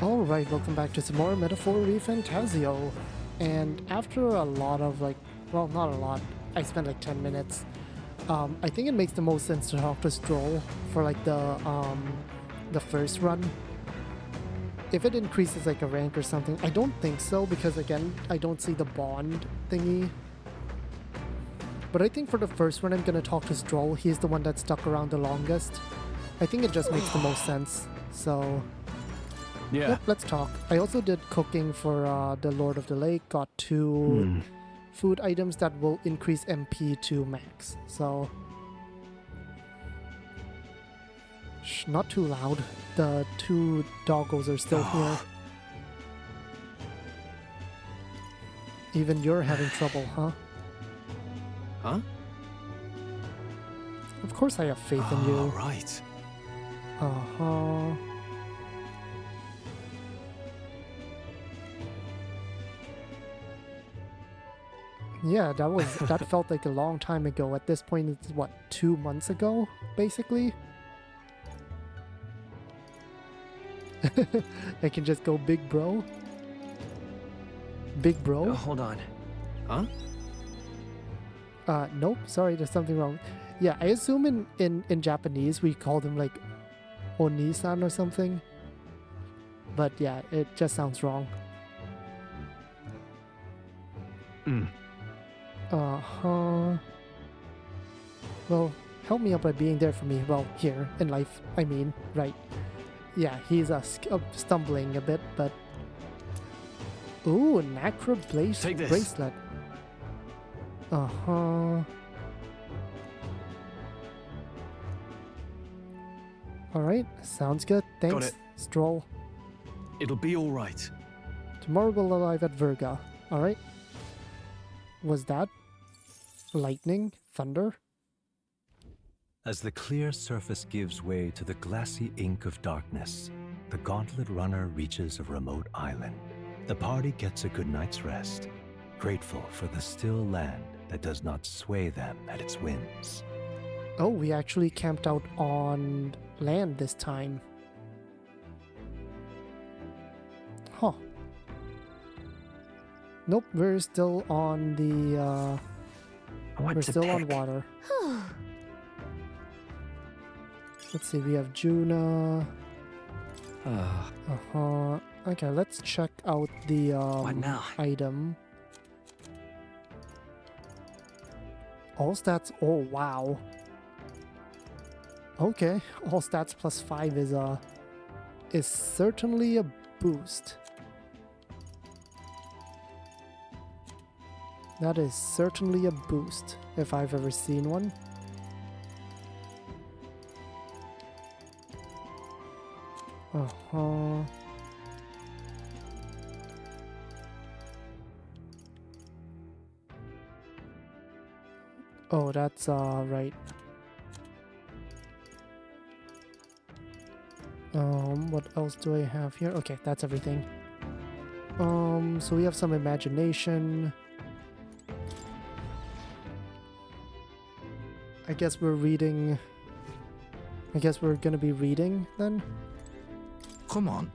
Alright, welcome back to some more MetaPhor ReFantazio. And after a lot of well, not a lot, I spent like 10 minutes. I think it makes the most sense to talk to Strohl for like the first run. If it increases like a rank or something, I don't think so because again, I don't see the bond thingy. But I think for the first run, I'm gonna talk to Strohl. He's the one that stuck around the longest. I think it just makes the most sense. So yeah, yep, let's talk. I also did cooking for the Lord of the Lake. Got two food items that will increase MP to max. So shh, not too loud. The two doggos are still here. Even you're having trouble, huh? Huh? Of course I have faith in you. Right. Uh-huh. Yeah, that felt like a long time ago. At this point, it's what, 2 months ago, basically? I can just go big bro. Big bro? Hold on. Huh? Nope, sorry, there's something wrong. Yeah, I assume in Japanese we call them like Oni-san or something. But yeah, it just sounds wrong. Uh-huh. Well, help me out by being there for me. Well, here, in life, I mean, right. Yeah, he's stumbling a bit, but... Ooh, an Acro bracelet. Uh-huh. Alright, sounds good. Thanks, Got it. Strohl. It'll be all right. Tomorrow we'll arrive at Virga. Alright. Was that lightning? Thunder? As the clear surface gives way to the glassy ink of darkness, the gauntlet runner reaches a remote island. The party gets a good night's rest, grateful for the still land that does not sway them at its whims. Oh, we actually camped out on land this time. Huh. Nope, we're still on the, we're still on water. Let's see, we have Juna. Uh-huh. Okay, let's check out the, What now? item. All stats, oh wow. Okay, all stats plus 5 is certainly a boost. That is certainly a boost, if I've ever seen one. Uh-huh. Oh, that's right. What else do I have here? Okay, that's everything. So we have some imagination. I guess we're reading. I guess we're gonna be reading then. Come on.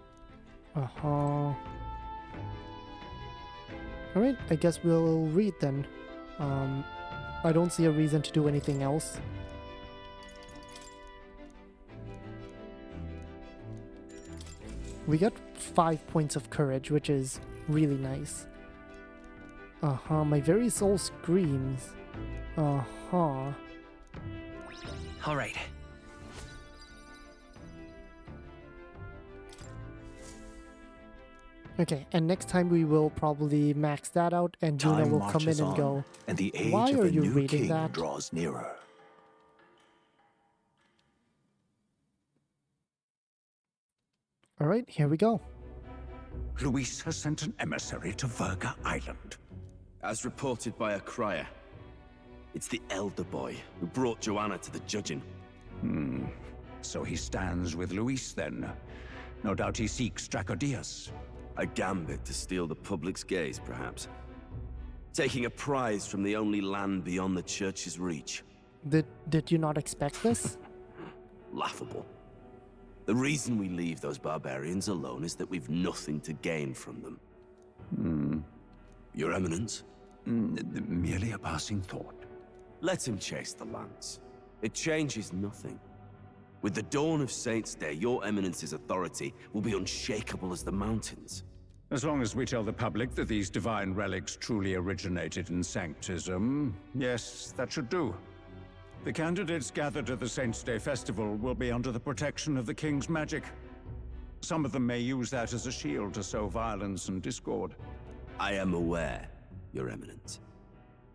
Uh-huh. Alright, I guess we'll read then. I don't see a reason to do anything else. We get 5 points of courage, which is really nice. Uh-huh, my very soul screams. Uh-huh. All right. Okay, and next time we will probably max that out, and Juna will come in and go, and the age why of are the you new reading king that? draws nearer. Alright, here we go. Luis has sent an emissary to Virga Island. As reported by a crier. It's the elder boy who brought Joanna to the judging. So he stands with Luis then. No doubt he seeks Dracodius. A gambit to steal the public's gaze, perhaps. Taking a prize from the only land beyond the church's reach. Did you not expect this? Laughable. The reason we leave those barbarians alone is that we've nothing to gain from them. Your Eminence? Merely a passing thought. Let him chase the lance. It changes nothing. With the dawn of Saints' Day, your Eminence's authority will be unshakable as the mountains. As long as we tell the public that these divine relics truly originated in Sanctism, yes, that should do. The candidates gathered at the Saints' Day festival will be under the protection of the King's magic. Some of them may use that as a shield to sow violence and discord. I am aware, Your Eminence.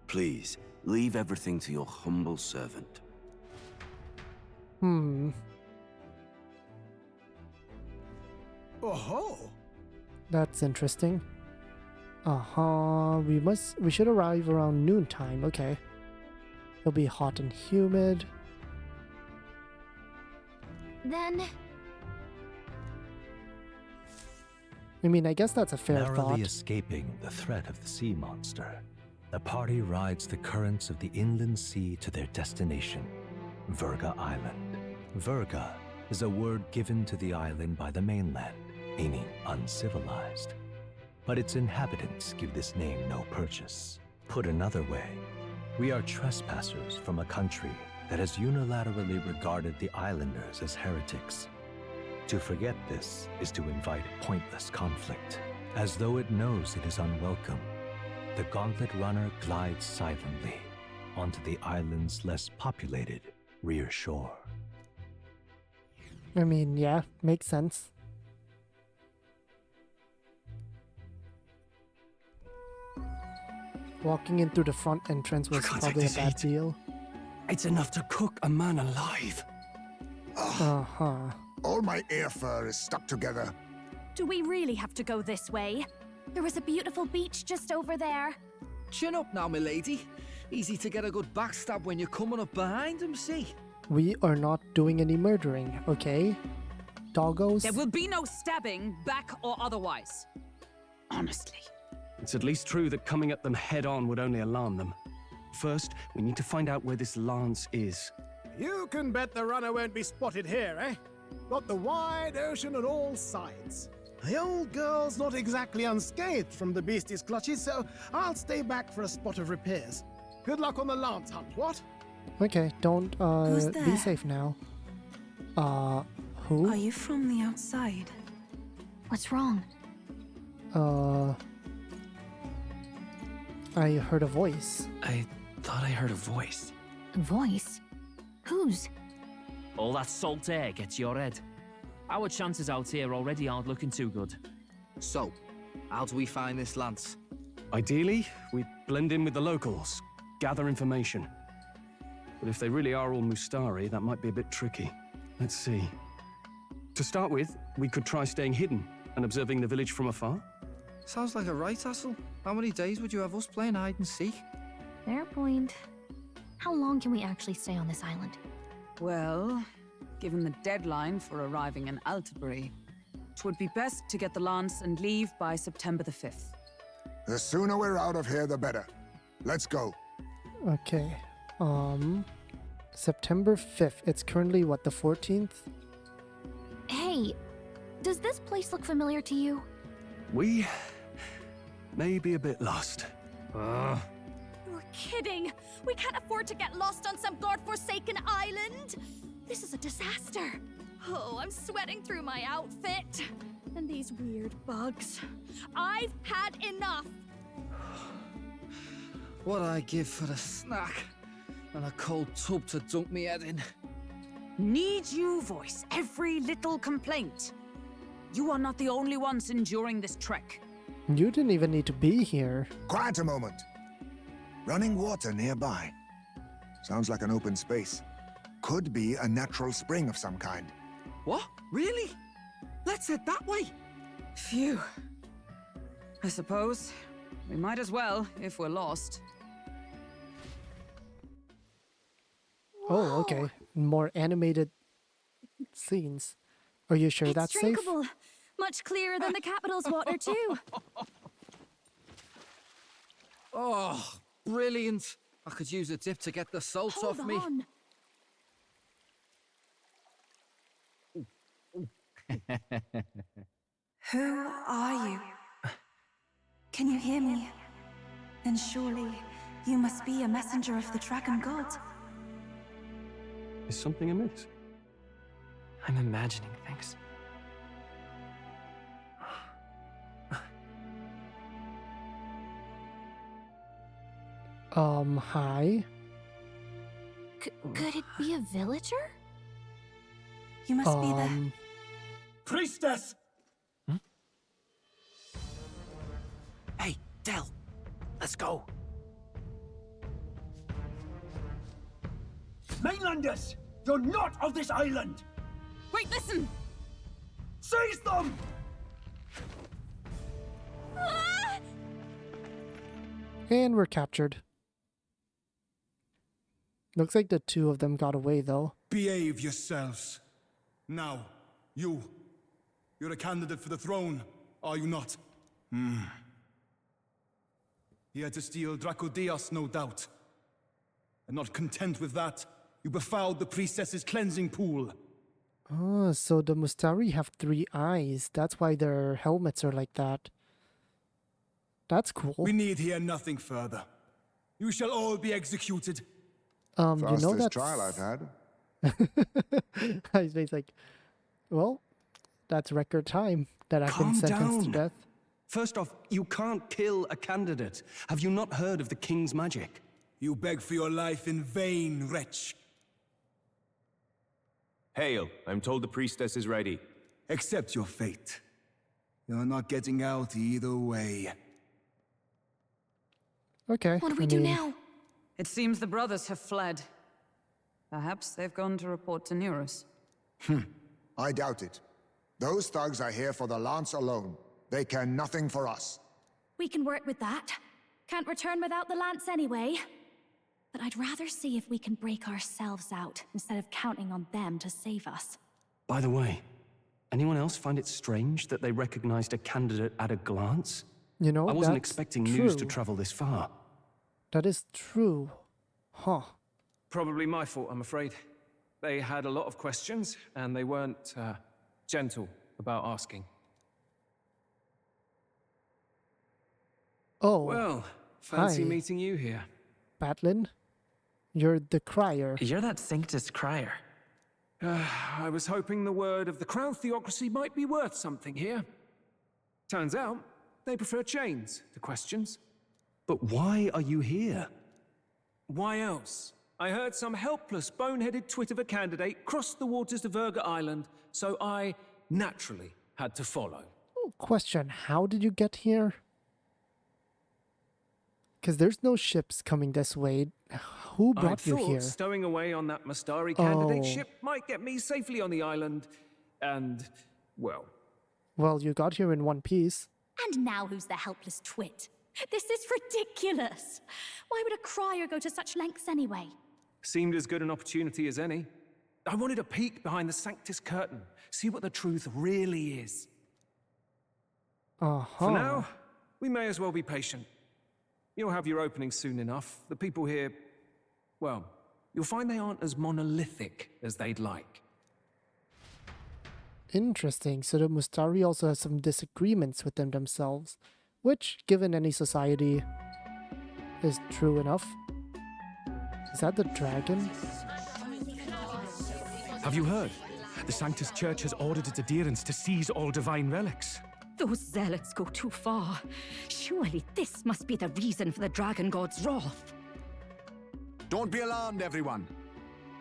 Please, leave everything to your humble servant. Oh-ho! That's interesting. We should arrive around noontime, okay. It'll be hot and humid. Then... I mean, I guess that's a fair Narrowly thought. escaping the threat of the sea monster, the party rides the currents of the inland sea to their destination, Virga Island. Virga is a word given to the island by the mainland, meaning uncivilized. But its inhabitants give this name no purchase. Put another way, we are trespassers from a country that has unilaterally regarded the islanders as heretics. To forget this is to invite pointless conflict. As though it knows it is unwelcome, the Gauntlet Runner glides silently onto the island's less populated rear shore. I mean, yeah, makes sense. Walking in through the front entrance was I can't probably a take this bad heat. deal. It's enough to cook a man alive. Uh-huh. All my ear fur is stuck together. do we really have to go this way? There was a beautiful beach just over there. Chin up now, milady. Easy to get a good backstab when you're coming up behind him, see? We are not doing any murdering, okay? Doggos? There will be no stabbing, back or otherwise. Honestly. It's at least true that coming at them head-on would only alarm them. First, we need to find out where this lance is. You can bet the runner won't be spotted here, eh? Got the wide ocean on all sides. The old girl's not exactly unscathed from the beastie's clutches, so I'll stay back for a spot of repairs. Good luck on the lance hunt, what? Okay, don't, Who's be there? safe now. Who? Are you from the outside? What's wrong? I heard a voice. I thought I heard a voice. A voice? Whose? All that salt air gets your head. Our chances out here already aren't looking too good. So, how do we find this lance? Ideally, we blend in with the locals, gather information. But if they really are all Mustari, that might be a bit tricky. Let's see. To start with, we could try staying hidden and observing the village from afar. Sounds like a right hassle. How many days would you have us playing hide and seek? Fair point. How long can we actually stay on this island? Well, given the deadline for arriving in Altabury, it would be best to get the lance and leave by September the 5th. The sooner we're out of here, the better. Let's go. Okay. September 5th. It's currently, what, the 14th? Hey, does this place look familiar to you? We may be a bit lost. You're kidding! We can't afford to get lost on some godforsaken island! This is a disaster! Oh, I'm sweating through my outfit. And these weird bugs. I've had enough! What I give for a snack and a cold tub to dunk me head in. Need you voice every little complaint? You are not the only ones enduring this trek. You didn't even need to be here. Quiet a moment. Running water nearby. Sounds like an open space. Could be a natural spring of some kind. What? Really? Let's head that way. Phew. I suppose we might as well if we're lost. Oh, okay. More animated scenes. Are you sure that's safe? drinkable. Much clearer than the capital's water, too. Oh, brilliant. I could use a dip to get the salt Hold off me. on. Who are you? Can you hear me? Then surely you must be a messenger of the dragon god. Is something amiss? I'm imagining things. Hi? Could it be a villager? You must be the... Priestess! Hey, Del, let's go. Mainlanders! You're not of this island! Wait, listen! Seize them! And we're captured. Looks like the two of them got away, though. Behave yourselves. Now, you're a candidate for the throne, are you not? He had to steal Dracodios, no doubt. And not content with that, you befouled the priestess's cleansing pool. Oh, so the Mustari have 3 eyes. That's why their helmets are like that. That's cool. We need hear nothing further. You shall all be executed. You know Fastest that's... trial I've had. His face like, well, that's record time that I've been sentenced to death. First off, you can't kill a candidate. Have you not heard of the king's magic? You beg for your life in vain, wretch. Hail, I'm told the priestess is ready. Accept your fate. You're not getting out either way. Okay. What do we do now? It seems the brothers have fled. Perhaps they've gone to report to Neurus. I doubt it. Those thugs are here for the lance alone. They care nothing for us. We can work with that. Can't return without the lance anyway. But I'd rather see if we can break ourselves out instead of counting on them to save us. By the way, anyone else find it strange that they recognized a candidate at a glance? You know, I wasn't that's expecting true. news to travel this far. That is true. Huh. Probably my fault, I'm afraid. They had a lot of questions, and they weren't gentle about asking. Oh. Well, fancy hi. meeting you here. Batlin? You're the crier. You're that Sanctus crier. I was hoping the word of the Crown Theocracy might be worth something here. Turns out, they prefer chains to questions. But why are you here? Why else? I heard some helpless, boneheaded twit of a candidate crossed the waters to Virga Island, so I naturally had to follow. Question, how did you get here? Because there's no ships coming this way. Who brought you here? Stowing away on that Mustari candidate ship might get me safely on the island, and, well... Well, you got here in one piece. And now who's the helpless twit? This is ridiculous! Why would a crier go to such lengths anyway? Seemed as good an opportunity as any. I wanted a peek behind the Sanctus curtain, see what the truth really is. For now, we may as well be patient. You'll have your opening soon enough. The people here, well, you'll find they aren't as monolithic as they'd like. Interesting. So the Mustari also has some disagreements within themselves, which, given any society, is true enough. Is that the dragon? Have you heard? The Sanctus Church has ordered its adherents to seize all divine relics. Those zealots go too far. Surely this must be the reason for the dragon god's wrath. Don't be alarmed, everyone.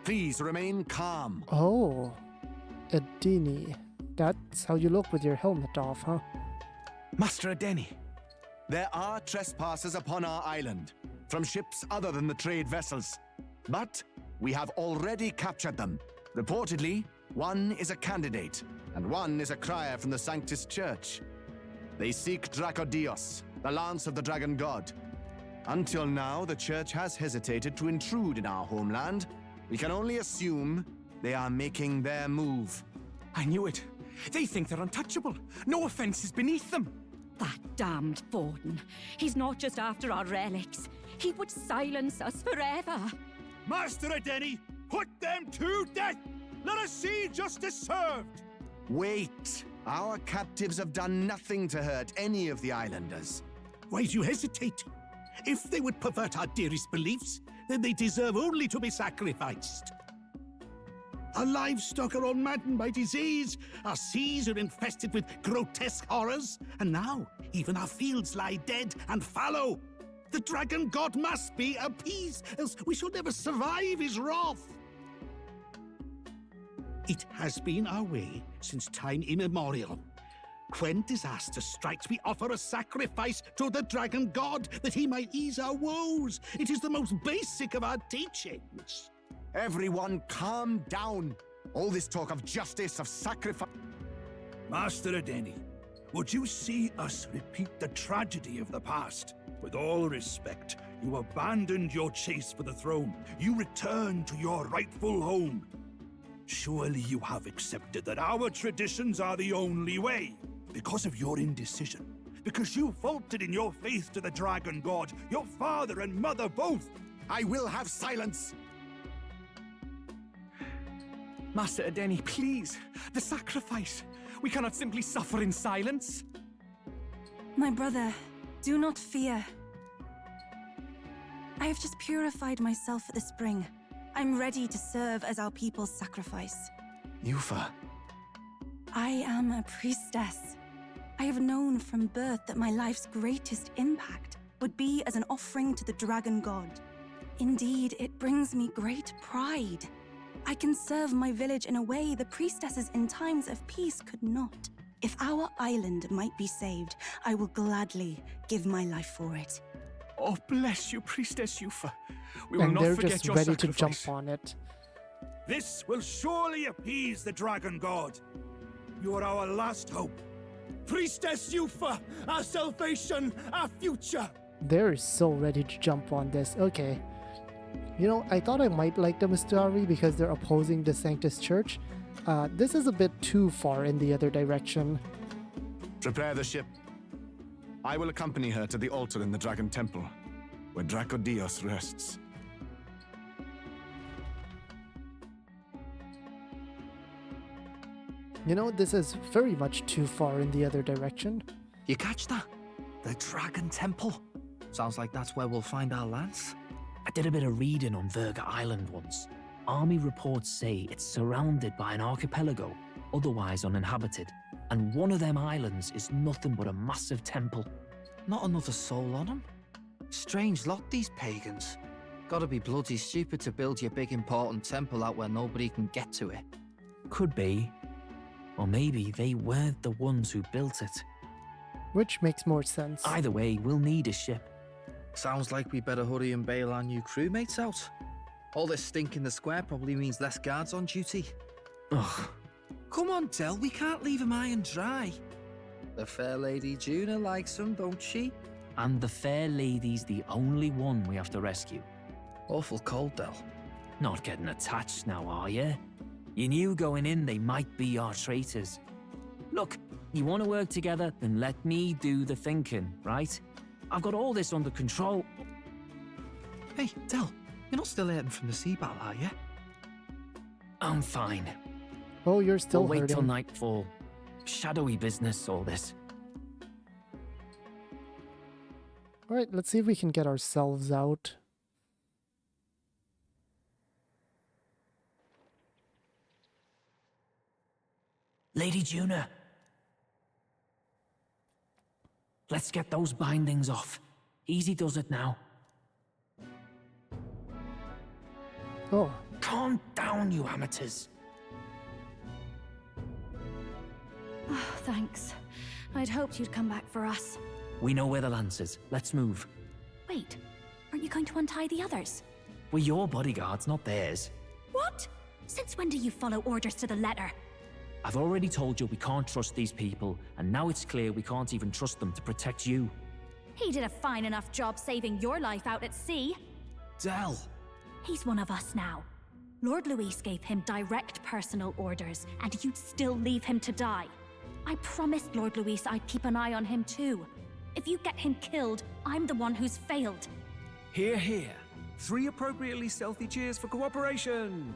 Please remain calm. Oh, Edeni. That's how you look with your helmet off, huh? Master Edeni. There are trespassers upon our island, from ships other than the trade vessels. But we have already captured them. Reportedly, one is a candidate, and one is a crier from the Sanctus Church. They seek Dracodios, the lance of the dragon god. Until now, the Church has hesitated to intrude in our homeland. We can only assume they are making their move. I knew it. They think they're untouchable. No offense is beneath them. That damned Forden. He's not just after our relics. He would silence us forever. Master Edeni, put them to death! Let us see justice served! Wait! Our captives have done nothing to hurt any of the islanders. Why do you hesitate? If they would pervert our dearest beliefs, then they deserve only to be sacrificed. Our livestock are all maddened by disease, our seas are infested with grotesque horrors, and now even our fields lie dead and fallow. The dragon god must be appeased, else we shall never survive his wrath. It has been our way since time immemorial. When disaster strikes, we offer a sacrifice to the dragon god that he might ease our woes. It is the most basic of our teachings. Everyone calm down. All this talk of justice, of sacrifice... Master Adeni, would you see us repeat the tragedy of the past? With all respect, you abandoned your chase for the throne. You returned to your rightful home. Surely you have accepted that our traditions are the only way. Because of your indecision. Because you faltered in your faith to the dragon god. Your father and mother both. I will have silence! Master Adeni, please! The sacrifice! We cannot simply suffer in silence! My brother, do not fear. I have just purified myself for the spring. I'm ready to serve as our people's sacrifice. Yufa. I am a priestess. I have known from birth that my life's greatest impact would be as an offering to the dragon god. Indeed, it brings me great pride. I can serve my village in a way the priestesses in times of peace could not. If our island might be saved, I will gladly give my life for it. Oh, bless you, Priestess Yufa. We will And not they're forget just your ready sacrifice. to jump on it. This will surely appease the dragon god. You are our last hope. Priestess Yufa, our salvation, our future. They're so ready to jump on this. Okay. You know, I thought I might like the Mustari because they're opposing the Sanctus Church. This is a bit too far in the other direction. Prepare the ship. I will accompany her to the altar in the Dragon Temple, where Dracodios rests. You know, this is very much too far in the other direction. You catch that? The Dragon Temple. Sounds like that's where we'll find our lads. I did a bit of reading on Virga Island once. Army reports say it's surrounded by an archipelago, otherwise uninhabited. And one of them islands is nothing but a massive temple. Not another soul on them. Strange lot, these pagans. Gotta be bloody stupid to build your big important temple out where nobody can get to it. Could be. Or maybe they weren't the ones who built it. Which makes more sense. Either way, we'll need a ship. Sounds like we better hurry and bail our new crewmates out. All this stink in the square probably means less guards on duty. Ugh. Come on, Del, we can't leave him high and dry. The fair lady Juna likes him, don't she? And the fair lady's the only one we have to rescue. Awful cold, Del. Not getting attached now, are you? You knew going in they might be our traitors. Look, you want to work together, then let me do the thinking, right? I've got all this under control. Hey, Del, you're not still hurting from the sea battle, are you? I'm fine. Oh, you're still We'll wait till hurting. nightfall. Shadowy business, all this. Alright, let's see if we can get ourselves out. Lady Juna. Let's get those bindings off. Easy does it now. Oh. Calm down, you amateurs. Oh, thanks. I'd hoped you'd come back for us. We know where the lance is. Let's move. Wait, aren't you going to untie the others? We're your bodyguards, not theirs. What? Since when do you follow orders to the letter? I've already told you we can't trust these people, and now it's clear we can't even trust them to protect you. He did a fine enough job saving your life out at sea. Del! He's one of us now. Lord Luis gave him direct personal orders, and you'd still leave him to die. I promised Lord Luis I'd keep an eye on him too. If you get him killed, I'm the one who's failed. Hear, hear. 3 appropriately stealthy cheers for cooperation.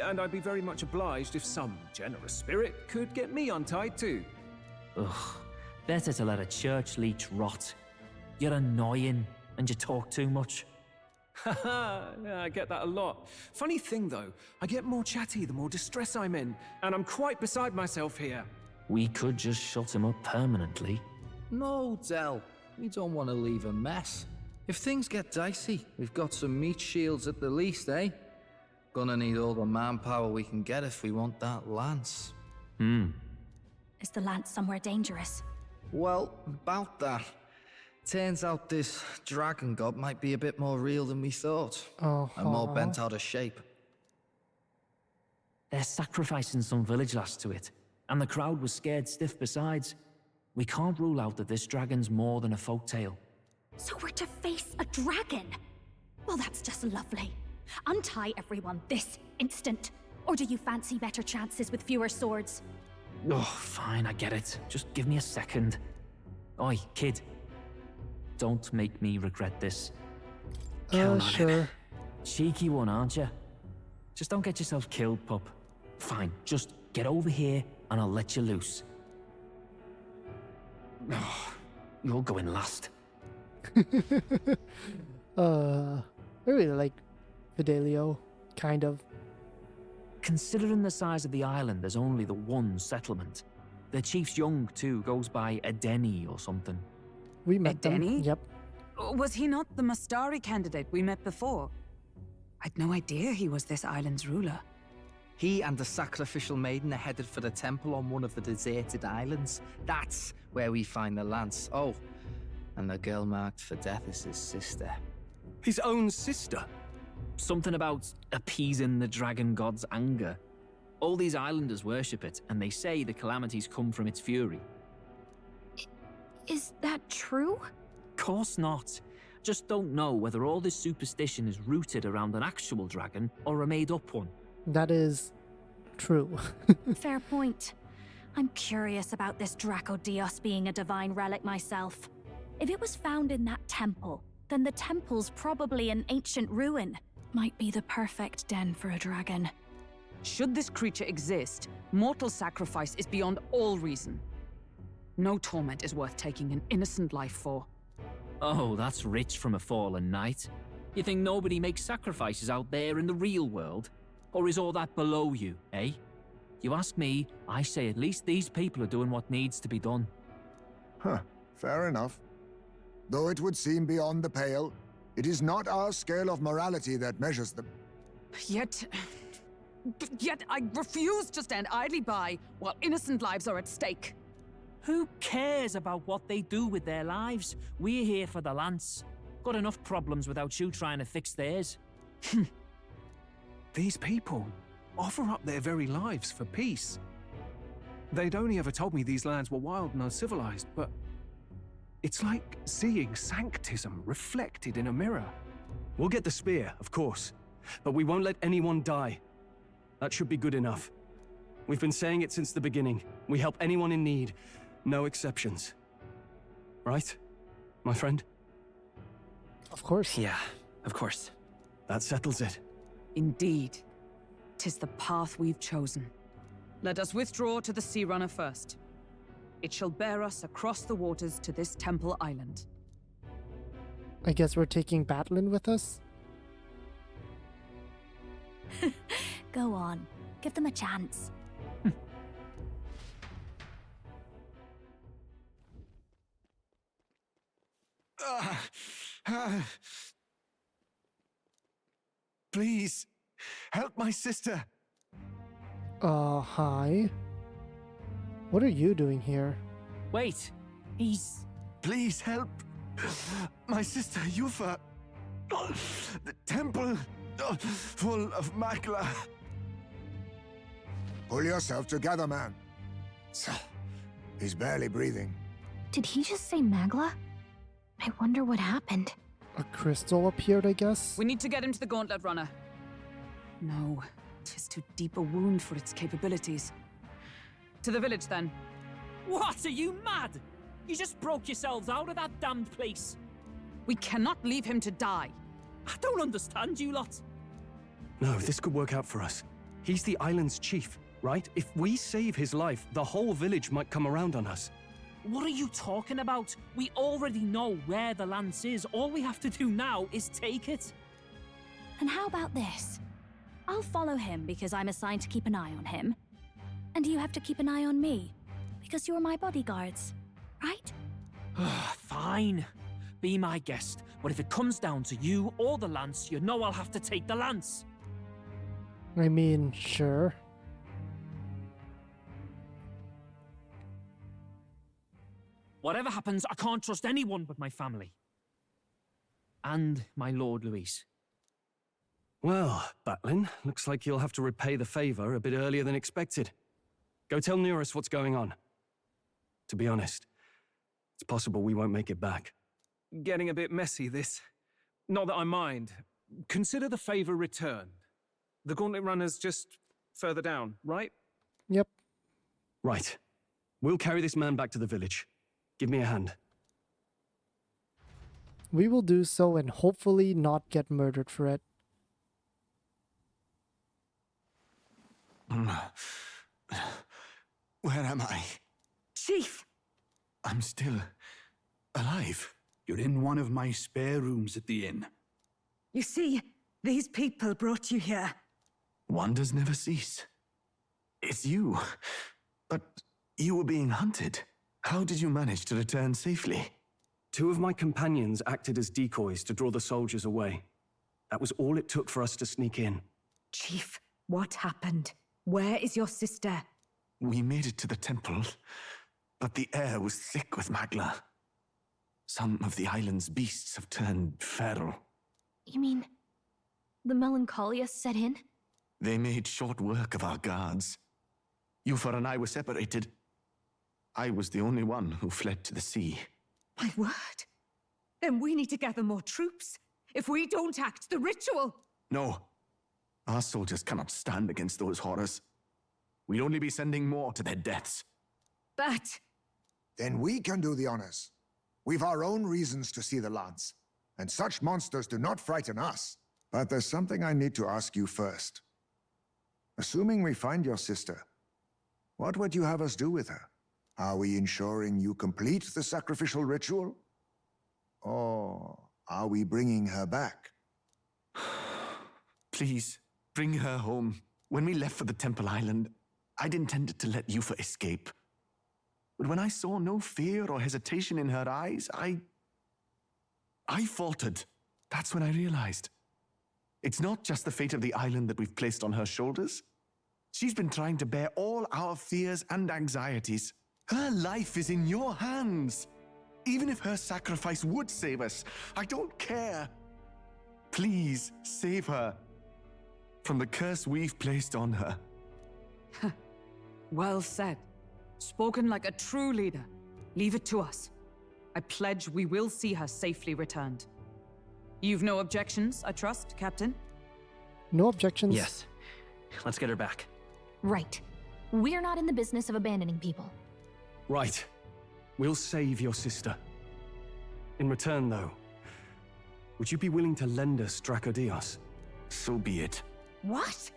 And I'd be very much obliged if some generous spirit could get me untied too. Ugh, better to let a church leech rot. You're annoying, and you talk too much. Haha, yeah, I get that a lot. Funny thing though, I get more chatty the more distress I'm in, and I'm quite beside myself here. We could just shut him up permanently. No, Del. We don't want to leave a mess. If things get dicey, we've got some meat shields at the least, eh? Gonna need all the manpower we can get if we want that lance. Is the lance somewhere dangerous? Well, about that. Turns out this dragon god might be a bit more real than we thought. And more bent out of shape. They're sacrificing some village lass to it, and the crowd was scared stiff besides. We can't rule out that this dragon's more than a folktale. So we're to face a dragon? Well, that's just lovely. Untie everyone this instant. Or do you fancy better chances with fewer swords? Oh, fine, I get it. Just give me a second. Oi, kid. Don't make me regret this. Sure. Cheeky one, aren't you? Just don't get yourself killed, pup. Fine, just get over here and I'll let you loose. Oh, you're going last. I really like Fidelio, kind of. Considering the size of the island, there's only the one settlement. The chief's young, too, goes by Edeni or something. We met them. Edeni? Yep. Was he not the Mustari candidate we met before? I'd no idea he was this island's ruler. He and the sacrificial maiden are headed for the temple on one of the deserted islands. That's where we find the lance. Oh, and the girl marked for death is his sister. His own sister? Something about appeasing the dragon god's anger. All these islanders worship it, and they say the calamities come from its fury. Is that true? Course not. Just don't know whether all this superstition is rooted around an actual dragon or a made-up one. That is true. Fair point. I'm curious about this Dracodios being a divine relic myself. If it was found in that temple, then the temple's probably an ancient ruin. Might be the perfect den for a dragon. Should this creature exist, mortal sacrifice is beyond all reason. No torment is worth taking an innocent life for. Oh, that's rich from a fallen knight. You think nobody makes sacrifices out there in the real world? Or is all that below you, eh? You ask me, I say at least these people are doing what needs to be done. Huh, fair enough. Though it would seem beyond the pale, it is not our scale of morality that measures them. Yet I refuse to stand idly by while innocent lives are at stake. Who cares about what they do with their lives? We're here for the lance. Got enough problems without you trying to fix theirs. These people offer up their very lives for peace. They'd only ever told me these lands were wild and uncivilized, but it's like seeing sanctism reflected in a mirror. We'll get the spear, of course, but we won't let anyone die. That should be good enough. We've been saying it since the beginning. We help anyone in need, no exceptions. Right, my friend? Of course. Yeah, of course. That settles it. Indeed. 'Tis the path we've chosen. Let us withdraw to the Sea Runner first. It shall bear us across the waters to this temple island. I guess we're taking Batlin with us? Go on. Give them a chance. Please, help my sister. Hi. What are you doing here? Wait, he's... Please help. My sister, Yufa. The temple full of Makla. Pull yourself together, man. He's barely breathing. Did he just say Magla? I wonder what happened. A crystal appeared, I guess? We need to get him to the Gauntlet Runner. No, 'tis too deep a wound for its capabilities. To the village, then. What? Are you mad? You just broke yourselves out of that damned place. We cannot leave him to die. I don't understand you lot. No, this could work out for us. He's the island's chief, right? If we save his life, the whole village might come around on us. What are you talking about? We already know where the lance is. All we have to do now is take it. And how about this? I'll follow him because I'm assigned to keep an eye on him. And you have to keep an eye on me because you're my bodyguards, right? Fine. Be my guest. But if it comes down to you or the lance, you know I'll have to take the lance. I mean, sure. Whatever happens, I can't trust anyone but my family. And my Lord Luis. Well, Batlin, looks like you'll have to repay the favor a bit earlier than expected. Go tell Neurus what's going on. To be honest, it's possible we won't make it back. Getting a bit messy, this. Not that I mind. Consider the favor returned. The Gauntlet Runner's just further down, right? Yep. Right. We'll carry this man back to the village. Give me a hand. We will do so and hopefully not get murdered for it. Where am I? Chief! I'm still alive. You're in one of my spare rooms at the inn. You see, these people brought you here. Wonders never cease. It's you. But you were being hunted. How did you manage to return safely? 2 of my companions acted as decoys to draw the soldiers away. That was all it took for us to sneak in. Chief, what happened? Where is your sister? We made it to the temple, but the air was thick with magla. Some of the island's beasts have turned feral. You mean the melancholia set in? They made short work of our guards. Yufa and I were separated. I was the only one who fled to the sea. My word. Then we need to gather more troops. If we don't act, the ritual... No. Our soldiers cannot stand against those horrors. We'd only be sending more to their deaths. But... Then we can do the honors. We've our own reasons to see the lance, and such monsters do not frighten us. But there's something I need to ask you first. Assuming we find your sister, what would you have us do with her? Are we ensuring you complete the sacrificial ritual? Or are we bringing her back? Please, bring her home. When we left for the Temple Island, I'd intended to let Yufa escape. But when I saw no fear or hesitation in her eyes, I faltered. That's when I realized. It's not just the fate of the island that we've placed on her shoulders. She's been trying to bear all our fears and anxieties. Her life is in your hands. Even if her sacrifice would save us, I don't care. Please, save her from the curse we've placed on her. Well said. Spoken like a true leader. Leave it to us. I pledge we will see her safely returned. You've no objections, I trust, Captain? No objections? Yes. Let's get her back. Right. We're not in the business of abandoning people. Right. We'll save your sister. In return, though, would you be willing to lend us Dracodios? So be it. What?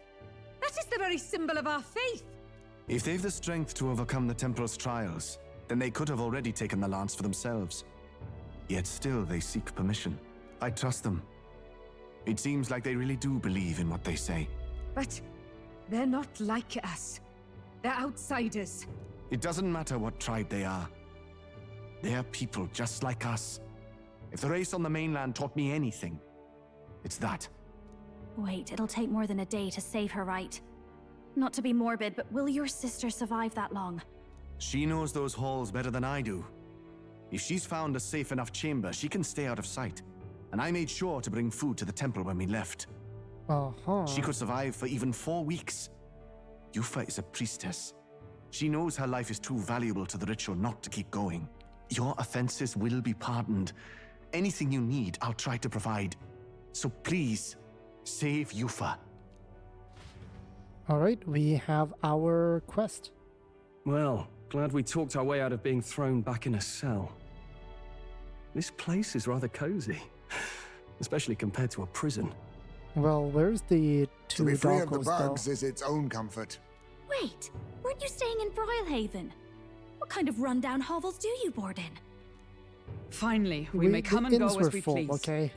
That is the very symbol of our faith! If they've the strength to overcome the Templars' trials, then they could have already taken the lance for themselves. Yet still they seek permission. I trust them. It seems like they really do believe in what they say. But they're not like us. They're outsiders. It doesn't matter what tribe they are. They are people just like us. If the race on the mainland taught me anything, it's that. Wait, it'll take more than a day to save her, right? Not to be morbid, but will your sister survive that long? She knows those halls better than I do. If she's found a safe enough chamber, she can stay out of sight. And I made sure to bring food to the temple when we left. She could survive for even 4 weeks. Yufa is a priestess. She knows her life is too valuable to the ritual not to keep going. Your offenses will be pardoned. Anything you need, I'll try to provide. So please, save Yufa. Alright, we have our quest. Well, glad we talked our way out of being thrown back in a cell. This place is rather cozy, especially compared to a prison. Well, where's the To two be free of the doggos, bugs though? is its own comfort. Wait, weren't you staying in Broilhaven? What kind of rundown hovels do you board in? Finally, we may come the and go inns were as we full, please. okay?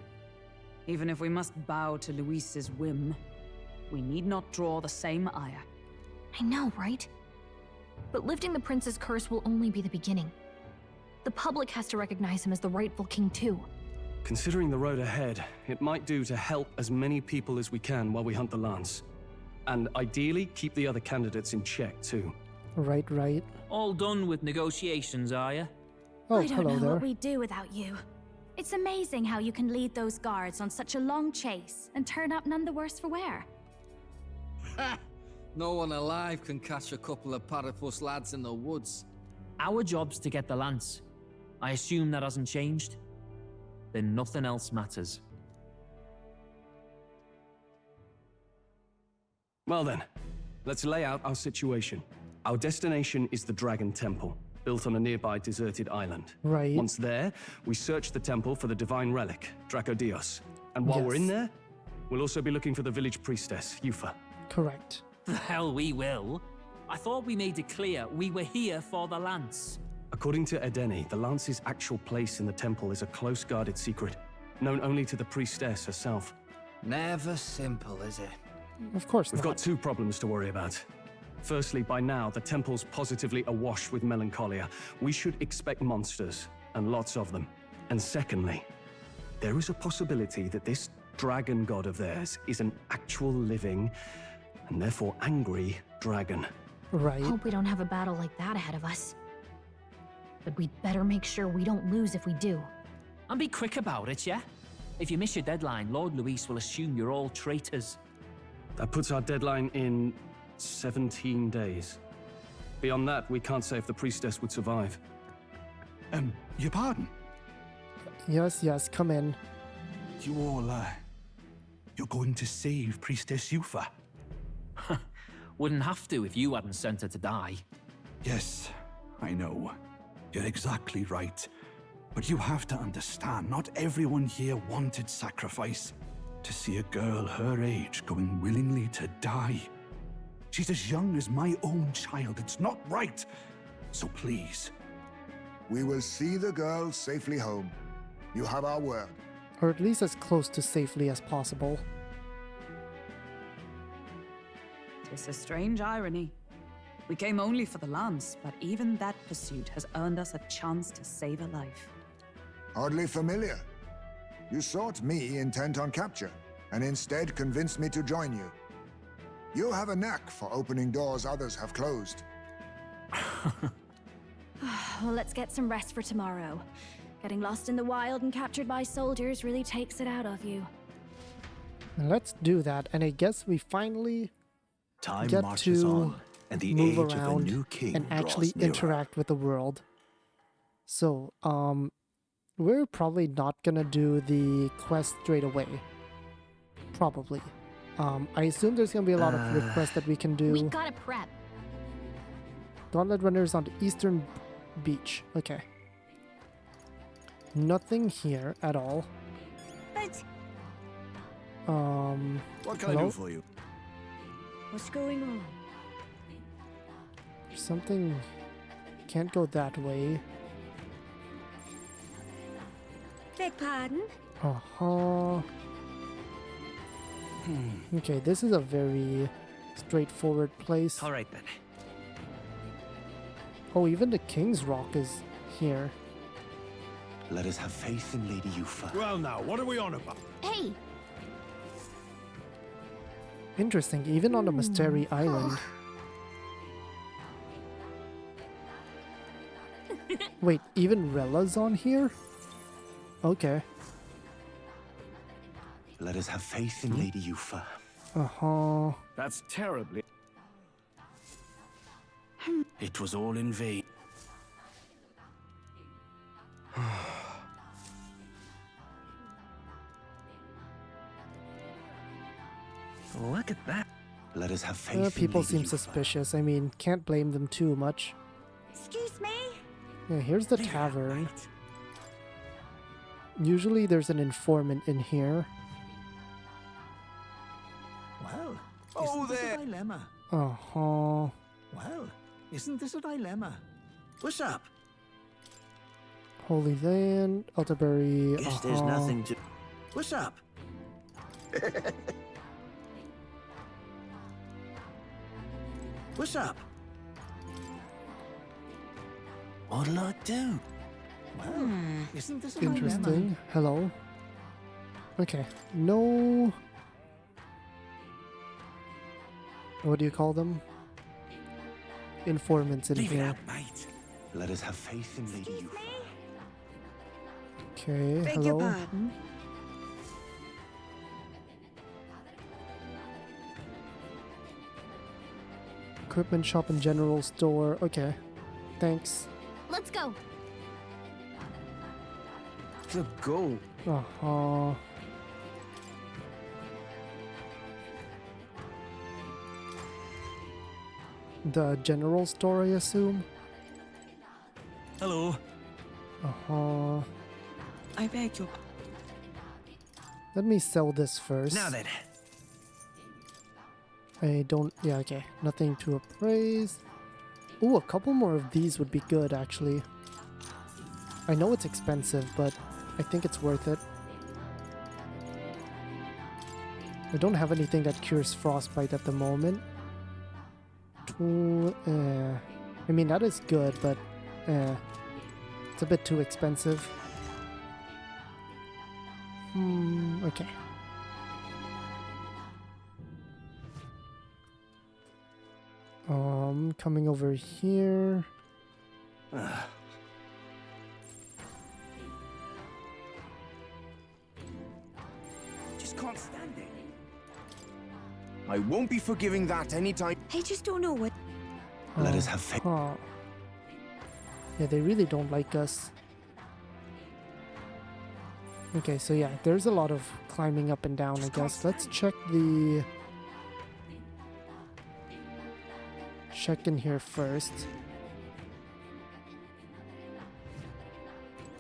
Even if we must bow to Luis's whim, we need not draw the same ire. I know, right? But lifting the prince's curse will only be the beginning. The public has to recognize him as the rightful king too. Considering the road ahead, it might do to help as many people as we can while we hunt the lance. And ideally, keep the other candidates in check too. Right, right. All done with negotiations, are you? Oh, I don't hello know there. what we'd do without you. It's amazing how you can lead those guards on such a long chase and turn up none the worse for wear. Ha! No one alive can catch a couple of platypus lads in the woods. Our job's to get the lance. I assume that hasn't changed? Then nothing else matters. Well then, let's lay out our situation. Our destination is the Dragon Temple, built on a nearby deserted island. Right. Once there, we search the temple for the divine relic, Dracodios. And while we're in Yes. there, we'll also be looking for the village priestess, Yufa. Correct. The hell we will. I thought we made it clear we were here for the lance. According to Edeni, the lance's actual place in the temple is a close guarded secret, known only to the priestess herself. Never simple, is it? Of course We've not. got two problems to worry about. Firstly, by now, the temple's positively awash with melancholia. We should expect monsters, and lots of them. And secondly, there is a possibility that this dragon god of theirs is an actual living, and therefore angry, dragon. Right. Hope we don't have a battle like that ahead of us. But we'd better make sure we don't lose if we do. And be quick about it, yeah? If you miss your deadline, Lord Luis will assume you're all traitors. That puts our deadline in 17 days. Beyond that, we can't say if the priestess would survive. Your pardon? Yes, yes, come in. You all, you're going to save Priestess Yufa? Wouldn't have to if you hadn't sent her to die. Yes, I know. You're exactly right. But you have to understand, not everyone here wanted sacrifice. To see a girl her age going willingly to die. She's as young as my own child. It's not right. So please. We will see the girl safely home. You have our word. Or at least as close to safely as possible. Tis a strange irony. We came only for the lance, but even that pursuit has earned us a chance to save a life. Oddly familiar. You sought me intent on capture, and instead convinced me to join you. You have a knack for opening doors others have closed. Well, let's get some rest for tomorrow. Getting lost in the wild and captured by soldiers really takes it out of you. Let's do that, and I guess we finally Time get marches to on, and the move age of the around new king and draws actually nearer. interact with the world. So, we're probably not gonna do the quest straight away. Probably. I assume there's gonna be a lot of requests that we can do. We gotta prep. Gauntlet runners on the eastern beach. Okay. Nothing here at all. But What can I hello? do for you? what's going on? There's something. Can't go that way. Beg pardon? Uh-huh. Okay, this is a very straightforward place. All right then. Oh, even the King's Rock is here. Let us have faith in Lady Yufa. Well now, what are we on about? Hey! Interesting, even on the Mustari Island. Wait, even Rella's on here? Okay. Let us have faith in Lady Yufa. Uh-huh. That's terribly... It was all in vain. Look at that. Let us have faith in People Lady seem Yufa. suspicious. I mean, can't blame them too much. Excuse me? Yeah, here's the tavern. Usually there's an informant in here. Whoa there! Dilemma? Uh-huh. Well, isn't this a dilemma? What's up? Holy Land, Elderberry. Guess there's nothing to. What's up? What's up? What'll I do? Well, isn't this a dilemma? Interesting. Hello. Okay. No. What do you call them? Informants in Leave it here. out, mate. Let us have faith in Lady Yuffie. Okay. Beg Hello. your pardon? Equipment shop and general store. Okay. Thanks. Let's go. The goal. Uh-huh. The general store, I assume? Hello. Uh-huh. I beg your Let me sell this first. Now then. I don't... Yeah, okay. Nothing to appraise. Ooh, a couple more of these would be good, actually. I know it's expensive, but I think it's worth it. I don't have anything that cures frostbite at the moment. I mean, that is good, but it's a bit too expensive. Okay. Coming over here. Just can't stand it. I won't be forgiving that anytime. I just don't know what. Let us have faith. Yeah, they really don't like us. Okay, so yeah, there's a lot of climbing up and down, I guess. Let's check the... Check in here first.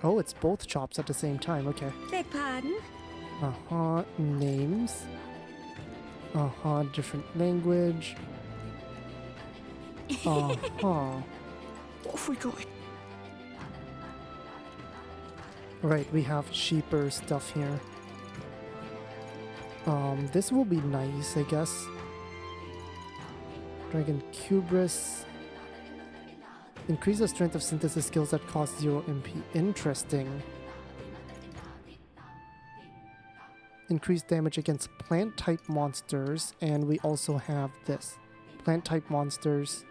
Oh, it's both shops at the same time, okay. Beg pardon? Uh-huh, names. Uh-huh, different language. Uh-huh. What have we got? Right, we have cheaper stuff here. This will be nice, I guess. Dragon Cubris. Increase the strength of synthesis skills that cost 0 MP. Interesting. Increase damage against plant-type monsters, and we also have this. Plant-type monsters.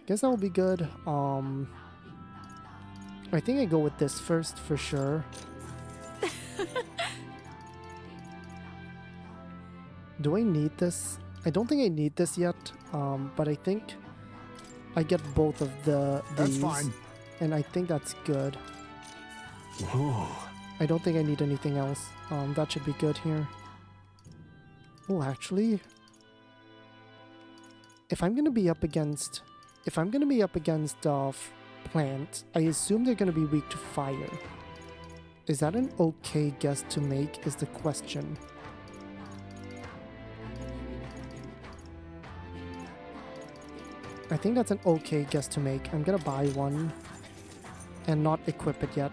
Guess that will be good. I think I go with this first for sure. Do I need this? I don't think I need this yet, but I think I get both of these. That's fine. And I think that's good. Whoa. I don't think I need anything else. That should be good here. Oh, actually, if I'm gonna be up against plant, I assume they're gonna be weak to fire. Is that an okay guess to make? Is the question. I think that's an okay guess to make. I'm gonna buy one and not equip it yet.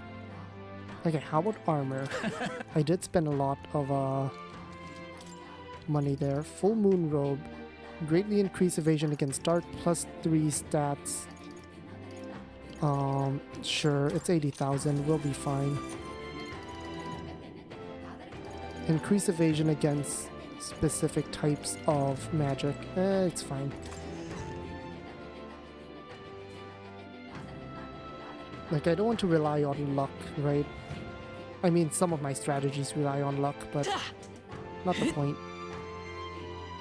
Okay, how about armor? I did spend a lot of money there. Full moon robe. Greatly increase evasion against dark, +3 stats. Sure, it's 80,000. We'll be fine. Increase evasion against specific types of magic. It's fine. Like, I don't want to rely on luck, right? I mean, some of my strategies rely on luck, but not the point.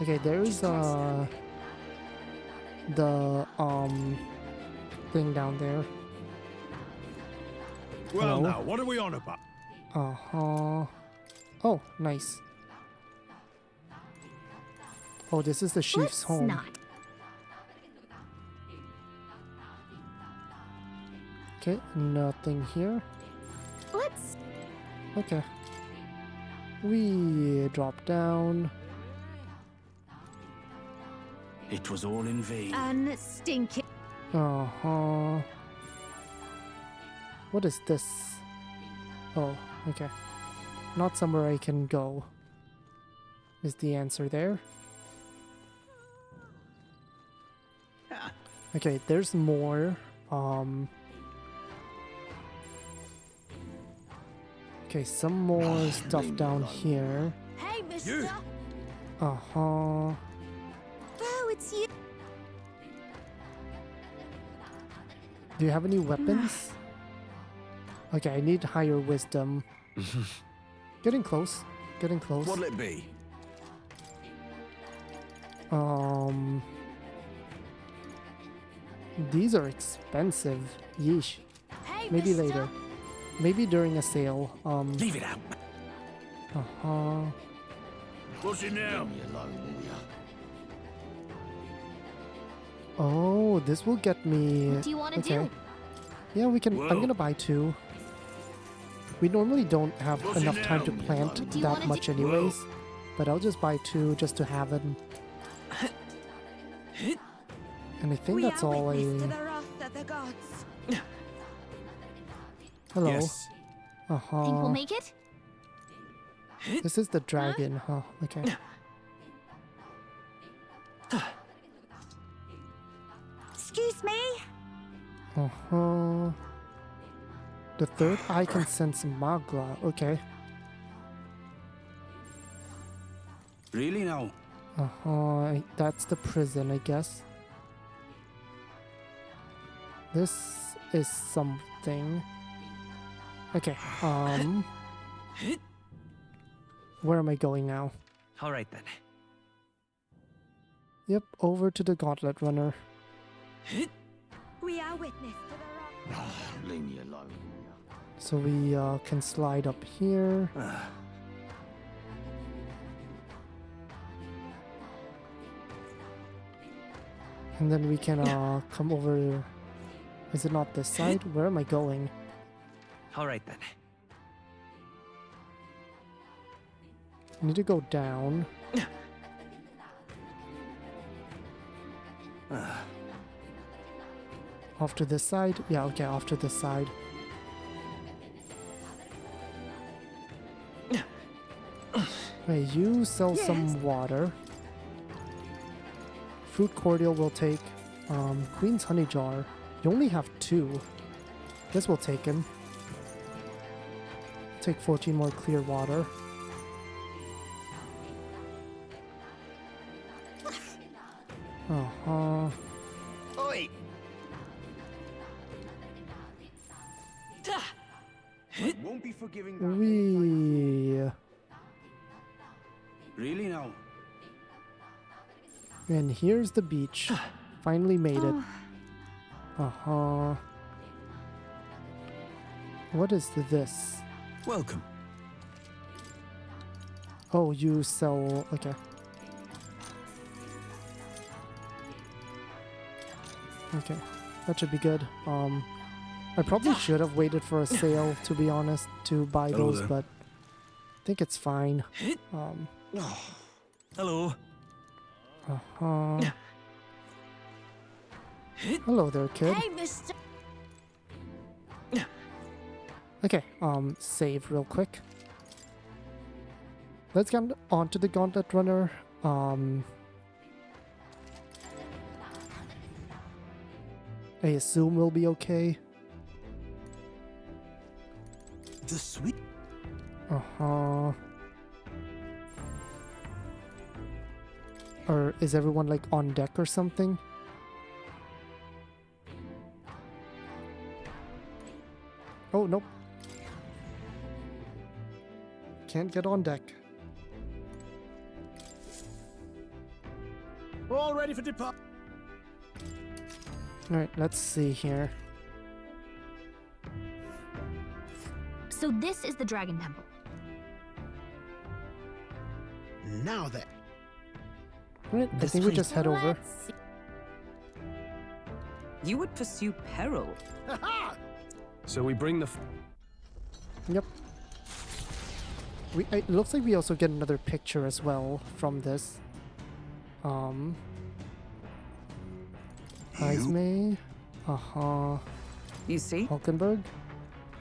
Okay, there's the thing down there. Well, Hello? now, what are we on about? Uh-huh. Oh, nice. Oh, this is the chief's home. Not. Okay, nothing here. Let's. Okay. We drop down. It was all in vain. Unstinking. Uh-huh. What is this? Oh, okay. Not somewhere I can go. Is the answer there? Okay, there's more. Okay, some more stuff down here. Hey, mister! Uh-huh. Oh, it's you. Do you have any weapons? Okay, I need higher wisdom. Getting close. Getting close. What'll it be? These are expensive. Yeesh. Hey, Maybe mister! later. Maybe during a sale. Leave it out. Uh-huh. What's it now? Oh, this will get me. What do you want to okay. do? Yeah, we can. Whoa. I'm gonna buy 2. We normally don't have What's it enough time to now? plant What do you that wanna much do? anyways. But I'll just buy 2 just to have it. And I think We that's are all witness to I. the wrath of the gods. Hello. Yes. Think we'll Uh-huh. make it? This is the dragon, huh? Okay. Excuse me? Uh-huh. The third eye can sense Magla. Okay. Really now? Uh-huh. That's the prison, I guess. This is something. Okay. Where am I going now? All right then. Yep, over to the Gauntlet Runner. We are witness to the wrath. Leave me alone. So we can slide up here. And then we can come over. Is it not this side? Where am I going? All right then. I need to go down. Off to this side? Yeah, okay, off to this side. Hey, you sell some water. Fruit cordial will take. Queen's honey jar. You only have 2. This will take him. Take 14 more clear water. Uh-huh. Oi! I won't be forgiving that. Wee. Really now? And here's the beach. Finally made it. Uh-huh. What is this? Welcome. Oh, you sell... Okay. Okay. That should be good. I probably should have waited for a sale, to be honest, to buy Hello those, there. but I think it's fine. Hello. Uh-huh. Hello there, kid. Hey, mister! Okay, save real quick. Let's get on to the Gauntlet Runner. I assume we'll be okay. The sweet. Uh-huh. Or is everyone like on deck or something? Oh, nope. Can't get on deck. All ready for depart. Alright, let's see here. So this is the Dragon Temple. Now then. Alright, I think we just head over. Let's see. You would pursue peril. So we bring the... Yep. It looks like we also get another picture as well from this. Heisme. You see? Hulkenberg.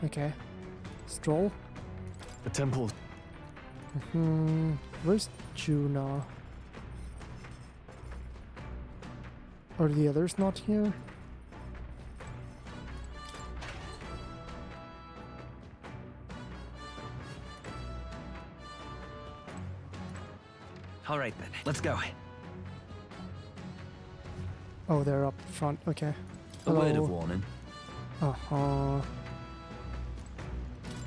Okay. Strohl. The temple. Where's Juna? Are the others not here? All right then, let's go. Oh, they're up front. Okay. A word Hello. of warning.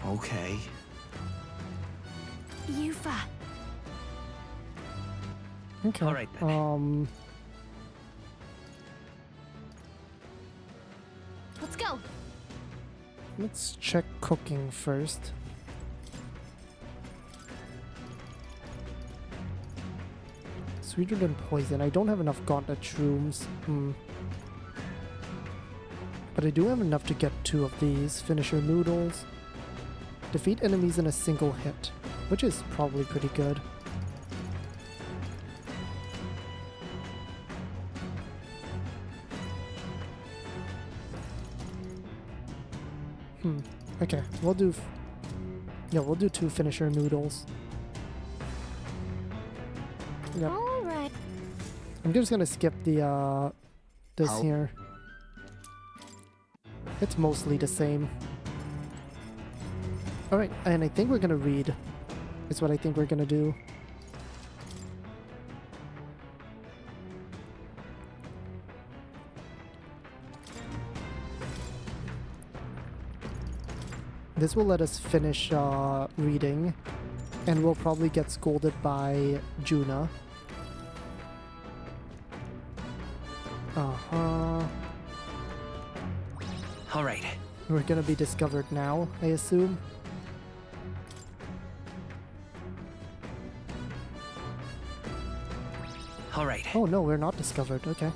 Okay. Yufa. Okay. All right then. Let's go. Let's check cooking first. Sweeter than poison. I don't have enough gauntlet shrooms. But I do have enough to get 2 of these. Finisher noodles. Defeat enemies in a single hit, which is probably pretty good. Okay, we'll do... we'll do 2 finisher noodles. Yep. All right. I'm just gonna skip the, this here. It's mostly the same. Alright, and I think we're gonna read. Is what I think we're gonna do. This will let us finish reading, and we'll probably get scolded by Juna. All right. We're gonna be discovered now, I assume. All right. Oh no, we're not discovered. Okay.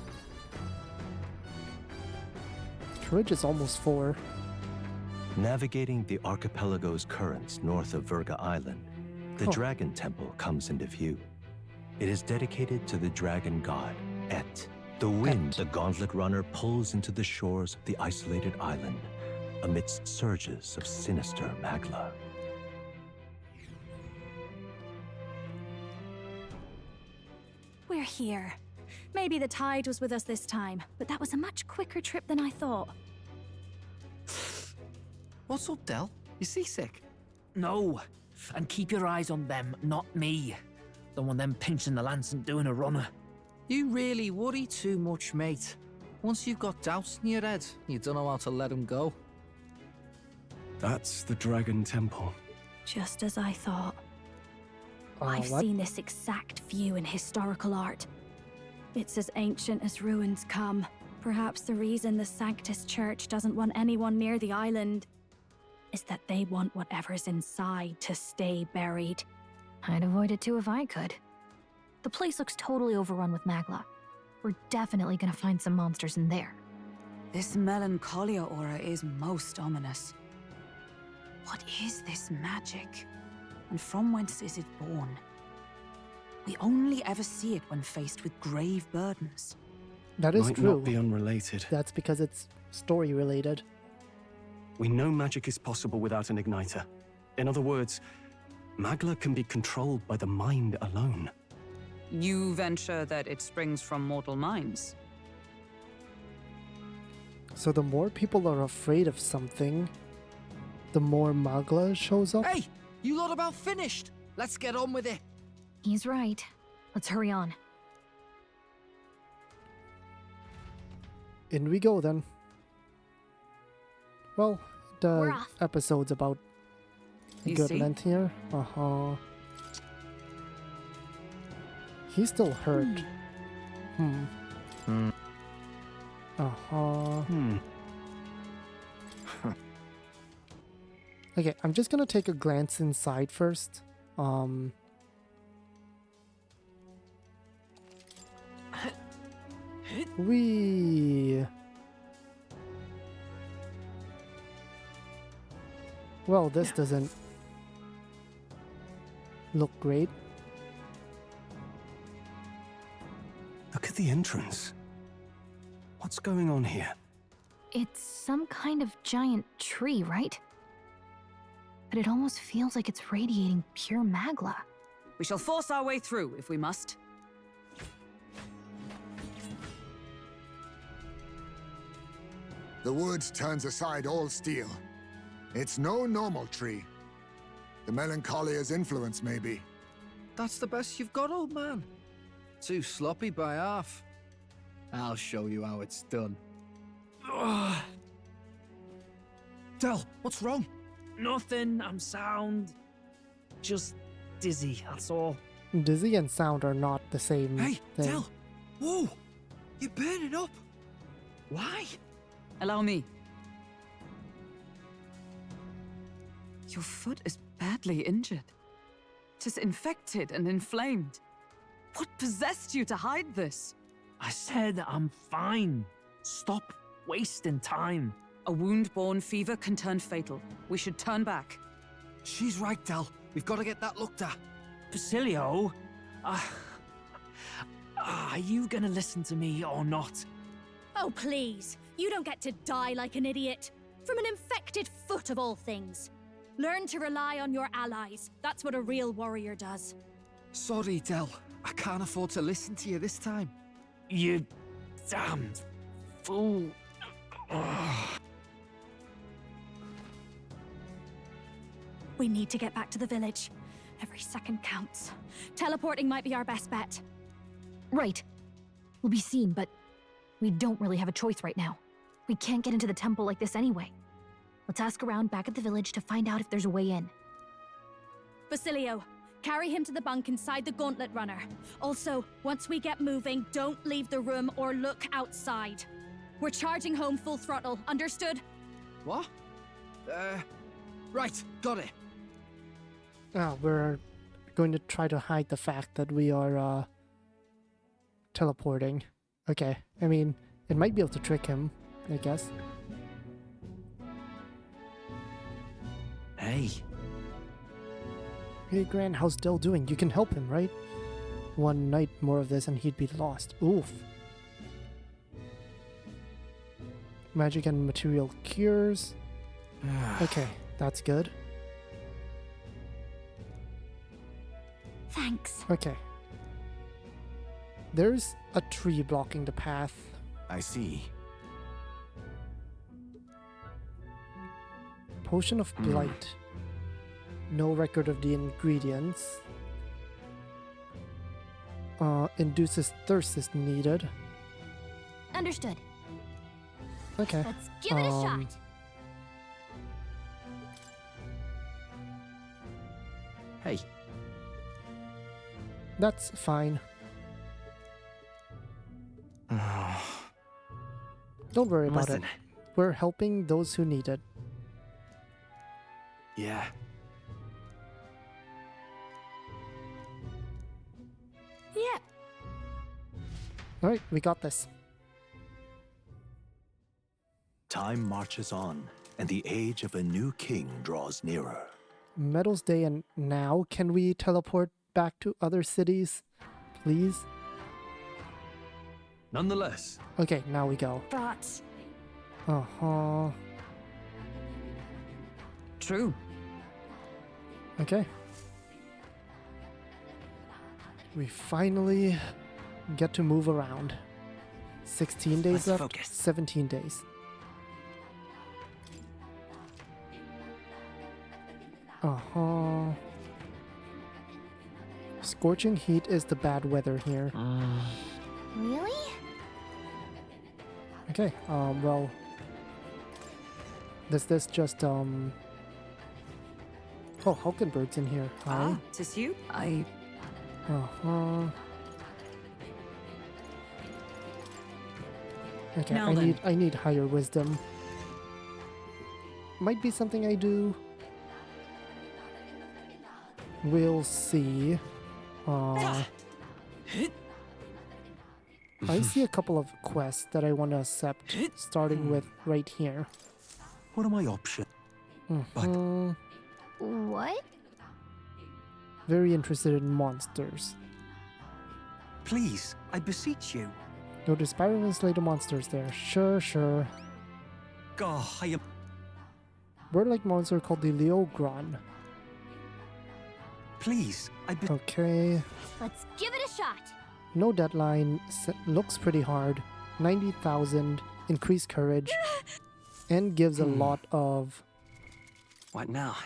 Courage is almost 4. Navigating the archipelago's currents north of Virga Island, the Dragon Temple comes into view. It is dedicated to the dragon god, Et. The wind, the gauntlet runner, pulls into the shores of the isolated island amidst surges of sinister magla. We're here. Maybe the tide was with us this time, but that was a much quicker trip than I thought. What's up, Del? You seasick? No. And keep your eyes on them, not me. Don't want them pinching the lance and doing a runner. You really worry too much, mate. Once you've got doubts in your head, you don't know how to let them go. That's the Dragon Temple. Just as I thought. I've seen this exact view in historical art. It's as ancient as ruins come. Perhaps the reason the Sanctus Church doesn't want anyone near the island is that they want whatever's inside to stay buried. I'd avoid it too if I could. The place looks totally overrun with magla. We're definitely gonna find some monsters in there. This melancholia aura is most ominous. What is this magic? And from whence is it born? We only ever see it when faced with grave burdens. That is Might true. not be unrelated. That's because it's story related. We know magic is possible without an igniter. In other words, magla can be controlled by the mind alone. You venture that it springs from mortal minds? So the more people are afraid of something, the more magla shows up. Hey! You lot about finished! Let's get on with it! He's right. Let's hurry on. In we go then. Well, We're the off. episode's about a You good see? length here. He's still hurt. Okay, I'm just gonna take a glance inside first. Well, this doesn't look great. Look at the entrance. What's going on here? It's some kind of giant tree, right? But it almost feels like it's radiating pure magla. We shall force our way through if we must. The woods turns aside all steel. It's no normal tree. The Melancholia's influence, maybe. That's the best you've got, old man. Too sloppy by half. I'll show you how it's done. Del, what's wrong? Nothing, I'm sound. Just dizzy, that's all. Dizzy and sound are not the same Hey, thing. Del! Whoa! You're burning up! Why? Allow me. Your foot is badly injured. Tis infected and inflamed. What possessed you to hide this? I said I'm fine. Stop wasting time. A wound-borne fever can turn fatal. We should turn back. She's right, Del. We've got to get that looked at. Basilio? Are you gonna listen to me or not? Oh, please. You don't get to die like an idiot. From an infected foot of all things. Learn to rely on your allies. That's what a real warrior does. Sorry, Del. I can't afford to listen to you this time. You damned fool. We need to get back to the village. Every second counts. Teleporting might be our best bet. Right. We'll be seen, but we don't really have a choice right now. We can't get into the temple like this anyway. Let's ask around back at the village to find out if there's a way in. Basilio, carry him to the bunk inside the gauntlet runner. Also, once we get moving, don't leave the room or look outside. We're charging home full throttle, understood? What? Right, got it. We're going to try to hide the fact that we are teleporting. Okay, I mean, it might be able to trick him, I guess. Hey. Hey, Gran, how's Del doing? You can help him, right? One night more of this and he'd be lost. Oof. Magic and material cures. Okay, that's good. Thanks. Okay. There's a tree blocking the path. I see. Potion of Blight. No record of the ingredients. Induces thirst is needed. Understood. Okay. Let's give it a shot. Hey. That's fine. Don't worry about it. We're helping those who need it. Yeah. Yeah. Alright, we got this. Time marches on, and the age of a new king draws nearer. Medals Day, and now can we teleport back to other cities? Please? Nonetheless. Okay, now we go. But... Uh-huh. True. Okay. We finally get to move around. 16 days left, focus. 17 days. Uh-huh. Scorching heat is the bad weather here. Really? Okay, well... Does this just, Oh, Hulkenberg's in here. Hi. Tis you? Uh-huh. Okay, Now then. I need higher wisdom. Might be something I do. We'll see. I see a couple of quests that I want to accept, starting with right here. What are my options? What? Very interested in monsters. Please, I beseech you. Go to Spiral and slay the monsters there. Sure, sure. God, I am... Bird-like monster called the Leogron. Please, Okay. Let's give it a shot. No deadline. Looks pretty hard. 90,000. Increased courage. And gives a lot of... What now?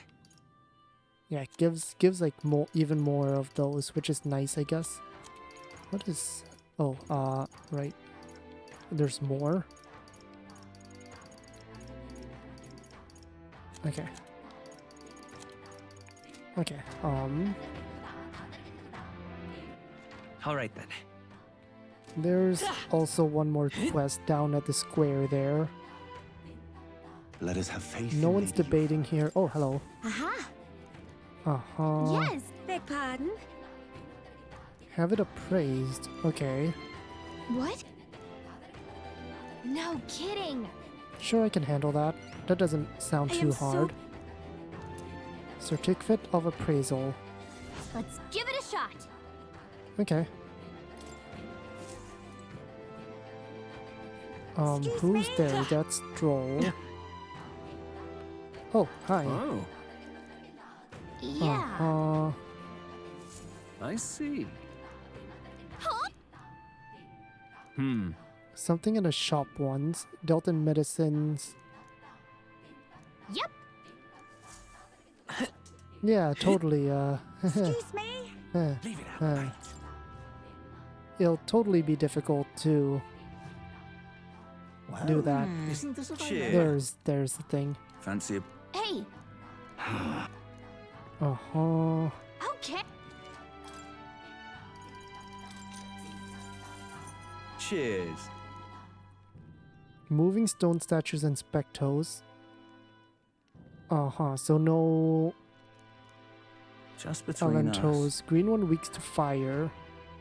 Yeah, gives like even more of those, which is nice, I guess. What is... Oh, right. There's more. Okay. Okay, All right then. there's also one more quest down at the square there. Let us have faith. No one's debating here. Oh, hello. Aha! Uh-huh. Yes, beg pardon. Have it appraised. Okay. What? No kidding. Sure, I can handle that. That doesn't sound too hard. Certificate of appraisal. Let's give it a shot. Okay. Who's there? That's Strohl. Oh, hi. Oh, Yeah. I see. Huh? Something in a shop once. Dealt in medicines. Yep. Yeah, totally, Excuse me? Leave it out, right? It'll totally be difficult to do that. Isn't this what I meant? There's the thing. Fancy a... Hey. Uh-huh. Okay. Cheers. Moving stone statues and spectos. Uh-huh, so no Just between us. Alentos. Green one weaks to fire.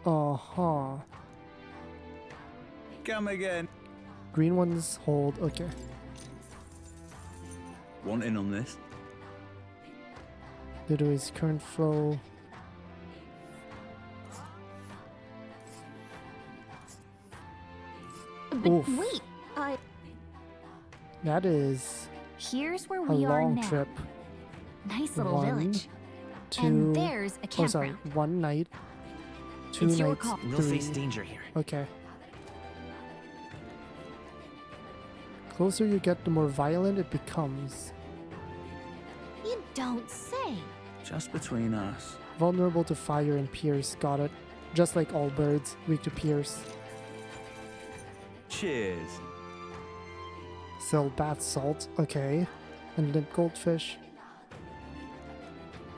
Uh-huh. Come again. Green ones hold. Okay. Want in on this? Gideaux is current flow. But Oof. wait. That is Here's where a we are long now. trip. Nice little One, village. Two. And there's a Oh, sorry. campground. One night. Two It's your nights. call. We'll face three. danger here. Okay. Closer you get, the more violent it becomes. You don't say. Just between us. Vulnerable to fire and pierce. Got it. Just like all birds, weak to pierce. Cheers. Sell bath salt. Okay. And then goldfish.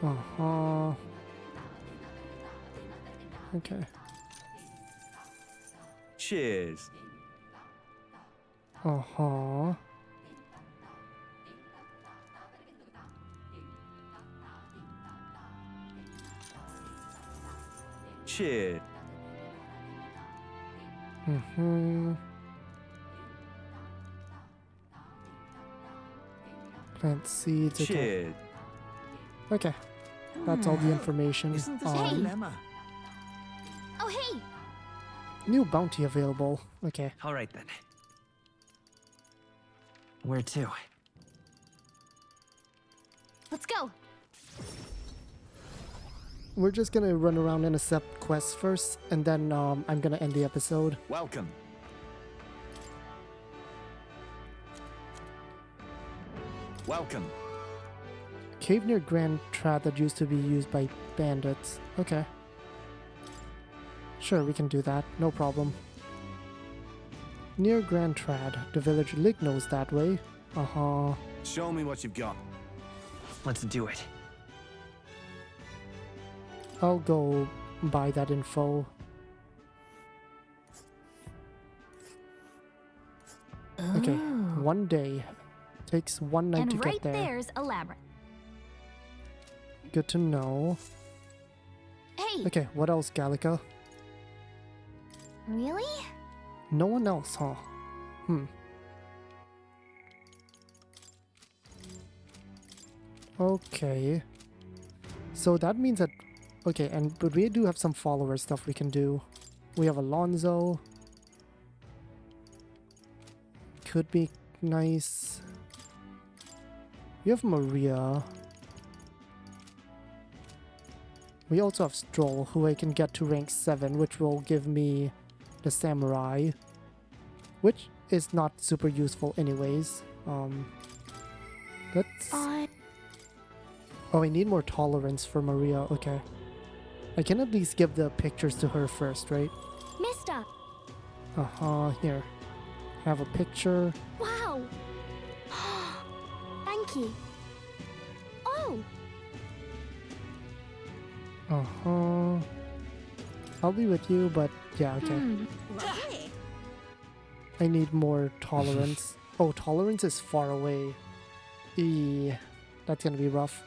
Uh-huh. Okay. Cheers. Uh-huh. Cheers. Mm-hmm. Plant seeds. Okay. Cheers. Okay. That's all the information. Isn't this a Hey. dilemma? Oh, hey. New bounty available. Okay. All right then. Where to? Let's go. We're just gonna run around and accept quests first, and then I'm gonna end the episode. Welcome. Welcome. Cave near Grand Trad that used to be used by bandits. Okay. Sure, we can do that. No problem. Near Grand Trad. The village Lig knows that way. Uh-huh. Show me what you've got. Let's do it. I'll go buy that info. Okay, one day. Takes one night to And right get there. there's a labyrinth. Good to know. Hey. Okay, what else, Gallica? Really? No one else, huh? Okay. So that means that... Okay, but we do have some follower stuff we can do. We have Alonso. could be nice. We have Maria. We also have Strohl, who I can get to rank 7, which will give me the Samurai, which is not super useful anyways. Let's... Oh, I need more tolerance for Maria. Okay. I can at least give the pictures to her first, right? Mister! Here. Have a picture. Wow! Thank you. Oh! I'll be with you, but yeah, okay. I need more tolerance. Oh, tolerance is far away. That's gonna be rough.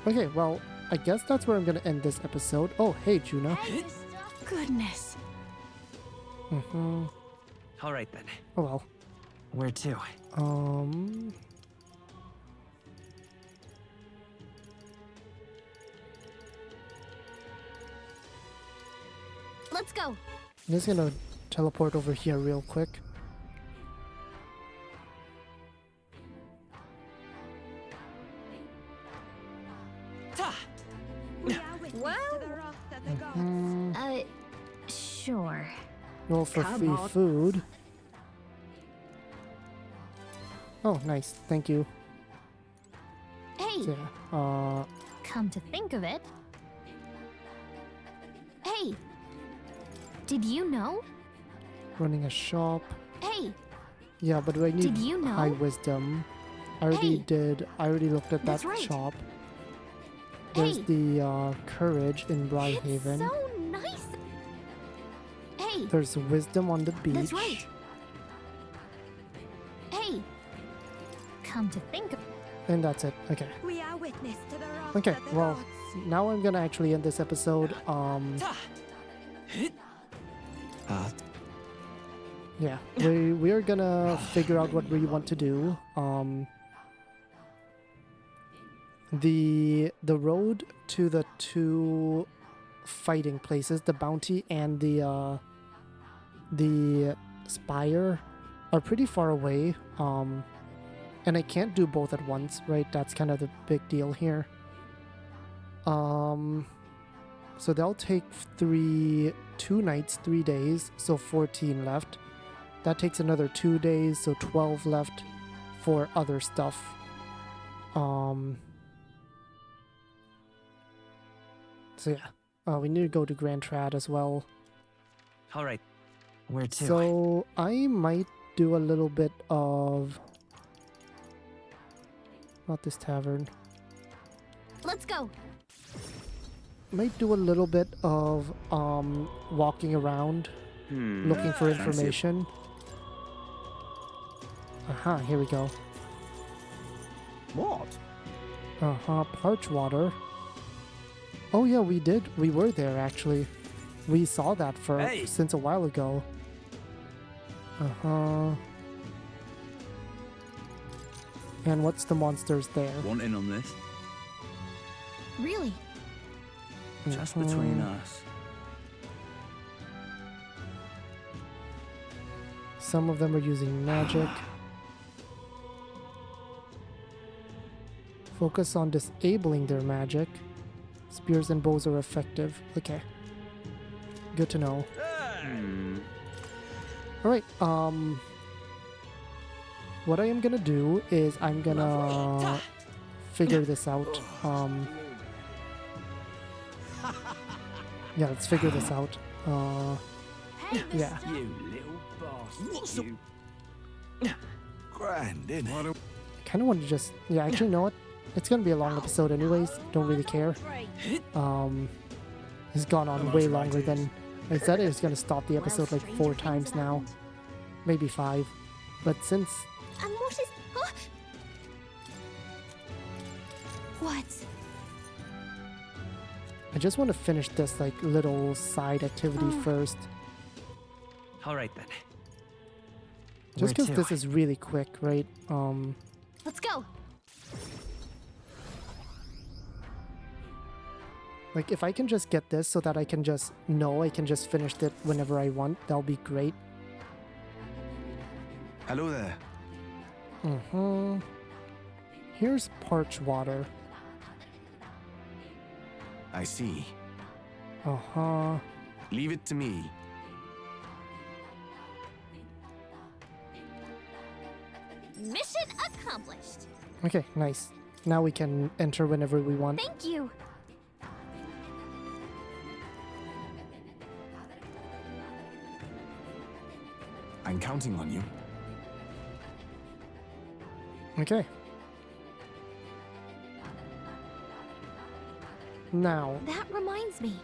Okay, well, I guess that's where I'm gonna end this episode. Oh, hey, Juna. Goodness. All right then. Oh well. Where to? Let's go. I'm just gonna teleport over here real quick. Sure. Roll for free food. Oh, nice. Thank you. Hey! Yeah. Come to think of it. Hey! Did you know? Running a shop. Hey! Yeah, but I need Did you know? high wisdom. I already did. I already looked at that shop. There's the courage in Bryhaven. So nice! Hey! There's wisdom on the beach. That's right! Hey! Come to think of... And that's it. Okay. We are witness to the wrath Okay, of the well, gods. now I'm gonna actually end this episode. Yeah, we're gonna figure out what we want to do. The road to the two fighting places, the bounty and the spire, are pretty far away. And I can't do both at once, right? That's kind of the big deal here. So that'll take 2 nights, 3 days, so 14 left. That takes another 2 days, so 12 left for other stuff. So yeah, we need to go to Grand Trad as well. All right. Where to? So I might do a little bit of... Not this tavern. Let's go. Might do a little bit of walking around, looking for information. Here we go. What? Parch water. Oh yeah, we did. We were there actually. We saw that since a while ago. And what's the monsters there? Want in on this? Really? Just between us. Some of them are using magic. Focus on disabling their magic. Spears and bows are effective. Okay. Good to know. Alright, what I am gonna do is I'm gonna figure this out. Yeah, let's figure this out. Yeah. You little bastard. Grand, innit? Kind of want to just... Yeah, actually, you know what? It's gonna be a long episode anyways. Don't really care. It's gone on way longer than... I said it was gonna stop the episode like 4 times now. Maybe 5. But since... And what is... Huh? What? I just want to finish this like little side activity first. All right then. Just because this is really quick, right? Let's go. Like if I can just get this so that I can just know I can just finish it whenever I want, that'll be great. Hello there. Here's parched water. I see. Leave it to me. Mission accomplished. Okay, nice. Now we can enter whenever we want. Thank you. I'm counting on you. Okay. Now. That reminds me.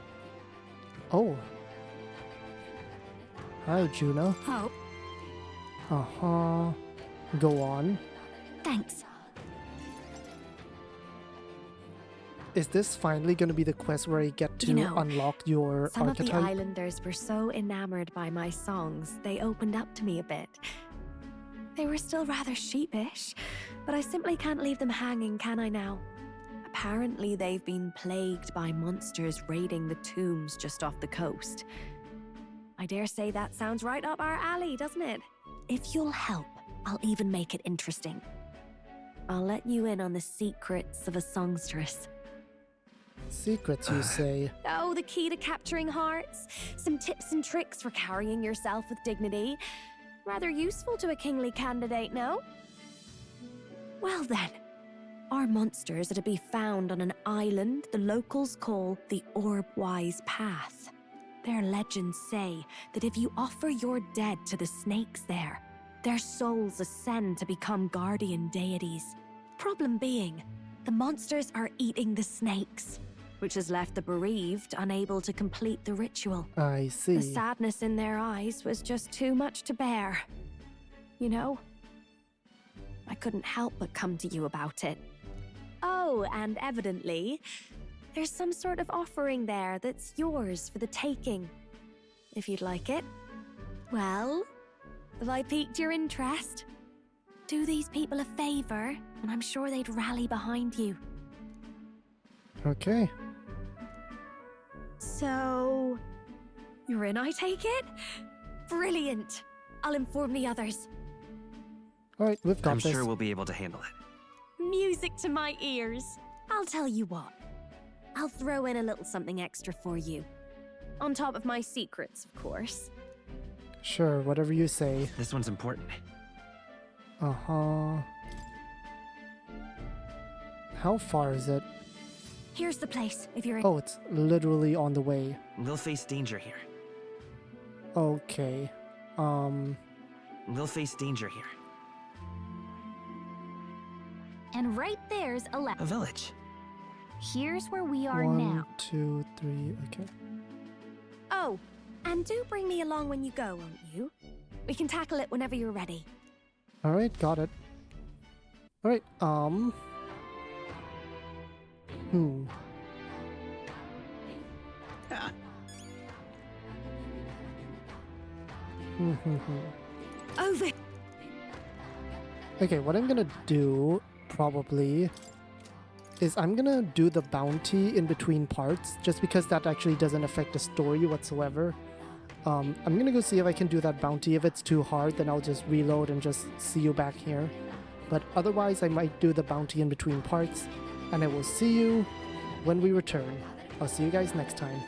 Oh. Hi, Juno. Oh. Go on. Thanks. Is this finally going to be the quest where you get to unlock your some archetype? Some of the islanders were so enamored by my songs, they opened up to me a bit. They were still rather sheepish, but I simply can't leave them hanging, can I now? Apparently they've been plagued by monsters raiding the tombs just off the coast. I dare say that sounds right up our alley, doesn't it? If you'll help, I'll even make it interesting. I'll let you in on the secrets of a songstress. Secrets, you say? Oh, the key to capturing hearts. Some tips and tricks for carrying yourself with dignity. Rather useful to a kingly candidate, no? Well then, our monsters are to be found on an island the locals call the Orb-Wise Path. Their legends say that if you offer your dead to the snakes there, their souls ascend to become guardian deities. Problem being, the monsters are eating the snakes, which has left the bereaved unable to complete the ritual. I see. The sadness in their eyes was just too much to bear. You know? I couldn't help but come to you about it. Oh, and evidently, there's some sort of offering there that's yours for the taking. If you'd like it. Well, have I piqued your interest? Do these people a favor, and I'm sure they'd rally behind you. Okay. So, you're in, I take it? Brilliant. I'll inform the others. Alright, we've got this. I'm sure we'll be able to handle it. Music to my ears. I'll tell you what. I'll throw in a little something extra for you. On top of my secrets, of course. Sure, whatever you say. This one's important. How far is it? Here's the place, if you're in. Oh, it's literally on the way. We'll face danger here. Okay. We'll face danger here. And right there's a village. Here's where we are 1, now. 2, 3, okay. Oh, and do bring me along when you go, won't you? We can tackle it whenever you're ready. Alright, got it. Alright, Over. Okay, what I'm gonna do, probably, is I'm gonna do the bounty in between parts, just because that actually doesn't affect the story whatsoever. I'm gonna go see if I can do that bounty. If it's too hard, then I'll just reload and just see you back here. But otherwise, I might do the bounty in between parts, and I will see you when we return. I'll see you guys next time.